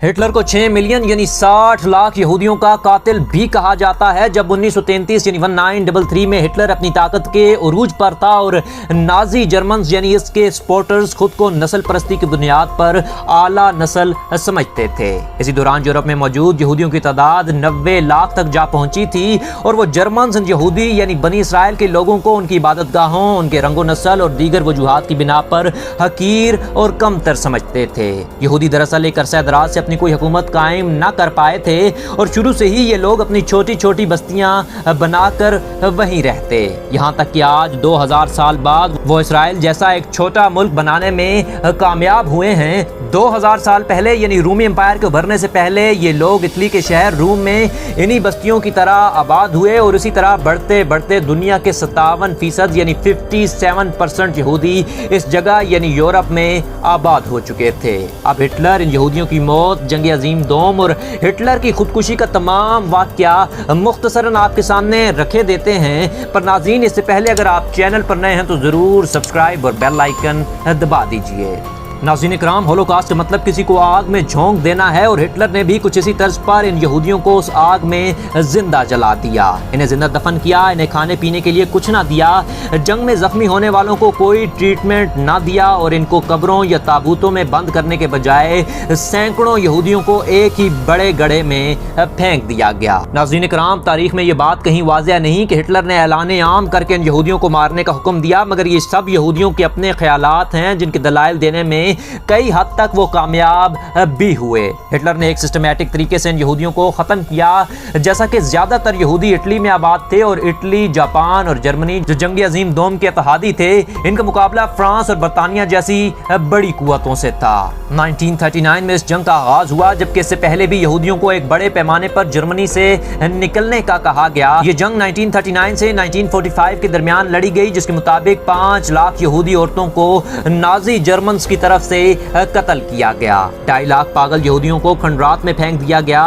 Hitler को 6 million यानी 60 लाख यहूदियों का कातिल भी कहा जाता है। जब 1933 यानी 1933 में हिटलर अपनी ताकत के उरूज पर था और नाजी जर्मन यानी इसके सपोर्टर्स खुद को नस्ल परस्ती की बुनियाद पर आला नस्ल समझते थे। इसी दौरान यूरोप में मौजूद यहूदियों की तादाद 90 लाख तक जा पहुंची थी और वो जर्मन यहूदी यानी बनी इसराइल के लोगों को उनकी इबादतगाहों, उनके रंगो नस्ल और दीगर वजूहात की बिना पर हकीर और कमतर समझते थे। यहूदी दरअसल एक अरसा दराज से अपनी कोई हुकूमत कायम ना कर पाए थे और शुरू से ही ये लोग अपनी छोटी छोटी बस्तियां बनाकर वहीं रहते, यहाँ तक कि आज 2000 साल बाद वो इसराइल जैसा एक छोटा मुल्क बनाने में कामयाब हुए हैं। 2000 साल पहले यानी रूमी एम्पायर के उभरने से पहले ये लोग इटली के शहर रूम में इन्हीं बस्तियों की तरह आबाद हुए और इसी तरह बढ़ते बढ़ते दुनिया के 57% यानी 57% यहूदी इस जगह यानी यूरोप में आबाद हो चुके थे। अब हिटलर, इन यहूदियों की मौत, जंग अजीम दोम और हिटलर की खुदकुशी का तमाम वाकया मुख्तसरन आपके सामने रखे देते हैं। पर नाज़रीन, इससे पहले अगर आप चैनल पर नए हैं तो ज़रूर सब्सक्राइब और बेल आइकन दबा दीजिए। नाज़रीन इकराम, होलोकॉस्ट का मतलब किसी को आग में झोंक देना है और हिटलर ने भी कुछ इसी तर्ज पर इन यहूदियों को उस आग में जिंदा जला दिया, इन्हें जिंदा दफन किया, इन्हें खाने पीने के लिए कुछ ना दिया, जंग में जख्मी होने वालों को कोई ट्रीटमेंट ना दिया और इनको कब्रों या ताबूतों में बंद करने के बजाय सैकड़ों यहूदियों को एक ही बड़े गड्ढे में फेंक दिया गया। नाज़रीन इकराम, तारीख में ये बात कहीं वाज़ेह नहीं कि हिटलर ने ऐलान आम करके इन यहूदियों को मारने का हुक्म दिया, मगर ये सब यहूदियों के अपने ख्यालात हैं जिनके दलाइल देने में कई हद तक वो कामयाब भी हुए। हिटलर ने एक सिस्टमैटिक तरीके से इन यहूदियों को खत्म किया, जैसा कि ज्यादातर यहूदी इटली में आबाद थे और इटली, जापान और जर्मनी जो जंग अजीम दोम के इत्तेहादी थे, इनका मुकाबला फ्रांस और बरतानिया जैसी बड़ी कुव्वतों से था। 1939 में इस जंग का आगाज हुआ, जबकि इससे पहले भी यहूदियों को एक बड़े पैमाने पर जर्मनी से निकलने का कहा गया। ये जंग 1939 से 1945 के दरमियान लड़ी गई, जिसके मुताबिक 5 लाख यहूदी औरतों को नाजी जर्मन की तरफ से कत्ल किया गया। 2.5 लाख पागल यहूदियों को खंडरात में फेंक दिया गया।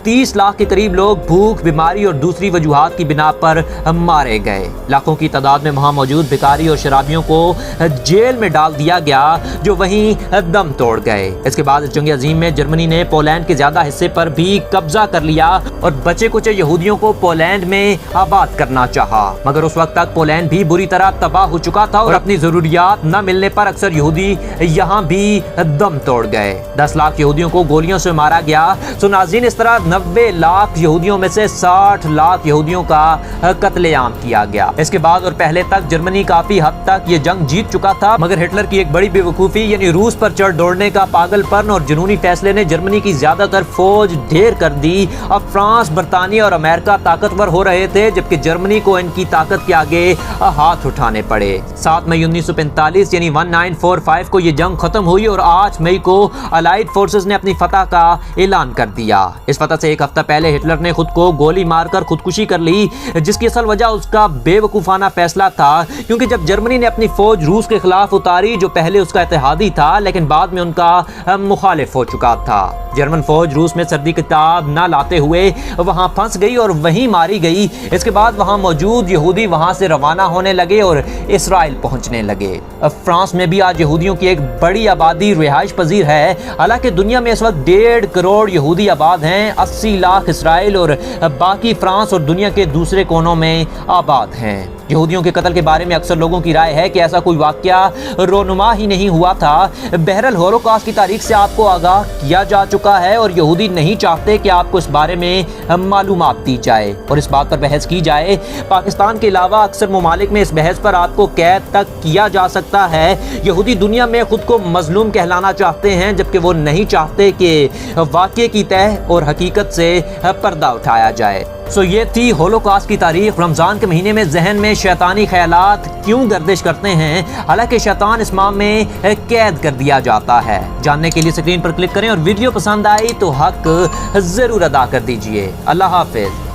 30 लाख के करीब लोग भूख, बीमारी और दूसरी वजूहात की बिना पर मारे गए। लाखों की तादाद में वहां मौजूद भिखारी और शराबियों को जेल में डाल दिया गया, जो वहीं दम तोड़ गए। इसके बाद इस जंग अजीम में जर्मनी ने पोलैंड के ज्यादा हिस्से पर भी कब्जा कर लिया और बचे कुचे यहूदियों को पोलैंड में आबाद करना चाहा, मगर उस वक्त तक पोलैंड भी बुरी तरह तबाह हो चुका था और अपनी जरूरियात न मिलने पर अक्सर यहूदी यहाँ भी दम तोड़ गए। 10 लाख यहूदियों को गोलियों से मारा गया। सो नाज़रीन, इस तरह 90 लाख यहूदियों में से 60 लाख यहूदियों का कत्लेआम किया गया। इसके बाद और पहले तक जर्मनी काफी हद तक ये जंग जीत चुका था, मगर हिटलर की एक बड़ी बेवकूफी यानी रूस पर चढ़ दौड़ने का पागलपन और जुनूनी फैसले ने जर्मनी की ज्यादातर फौज ढेर कर दी। अब फ्रांस, बरतानिया और अमेरिका ताकतवर हो रहे थे, जबकि जर्मनी को इनकी ताकत के आगे हाथ उठाने पड़े। 7 मई 1945 यानी 1945 को ये जंग खत्म हुई और 8 मई को अलाइड फोर्सेस ने अपनी फतह का ऐलान कर दिया। इस फतह से एक हफ्ता पहले हिटलर ने खुद को गोली मारकर खुदकुशी कर ली, जिसकी असल वजह उसका बेवकूफाना फैसला था, क्योंकि जब जर्मनी ने अपनी फौज रूस के खिलाफ उतारी, जो पहले उसका इत्तेहादी था लेकिन बाद में उनका मुखालिफ हो चुका था, जर्मन फौज रूस में सर्दी की ताब न लाते हुए वहां फंस गई और वहीं मारी गई। इसके बाद वहां मौजूद यहूदी वहां से रवाना होने लगे और इसराइल पहुंचने लगे। फ्रांस में भी आज यहूदियों की एक बड़ी आबादी रिहाइश पजीर है। हालांकि दुनिया में इस वक्त 1.5 करोड़ यहूदी आबाद हैं। 80 लाख इसराइल और बाकी फ्रांस और दुनिया के दूसरे कोनों में आबाद हैं। यहूदियों के कत्ल के बारे में अक्सर लोगों की राय है कि ऐसा कोई वाकया रोनुमा ही नहीं हुआ था। बहरहाल होलोकॉस्ट की तारीख से आपको आगाह किया जा चुका है और यहूदी नहीं चाहते कि आपको इस बारे में मालूमात दी जाए और इस बात पर बहस की जाए। पाकिस्तान के अलावा अक्सर ममालिक में इस बहस पर आपको कैद तक किया जा सकता है। यहूदी दुनिया में खुद को मजलूम कहलाना चाहते हैं, जबकि वो नहीं चाहते कि वाकये की तह और हकीकत से पर्दा उठाया जाए। सो ये थी होलोकॉस्ट की तारीख। रमजान के महीने में जहन में शैतानी ख्यालात क्यों गर्दिश करते हैं, हालांकि शैतान इस माह में कैद कर दिया जाता है। जानने के लिए स्क्रीन पर क्लिक करें और वीडियो पसंद आई तो हक जरूर अदा कर दीजिए। अल्लाह हाफिज।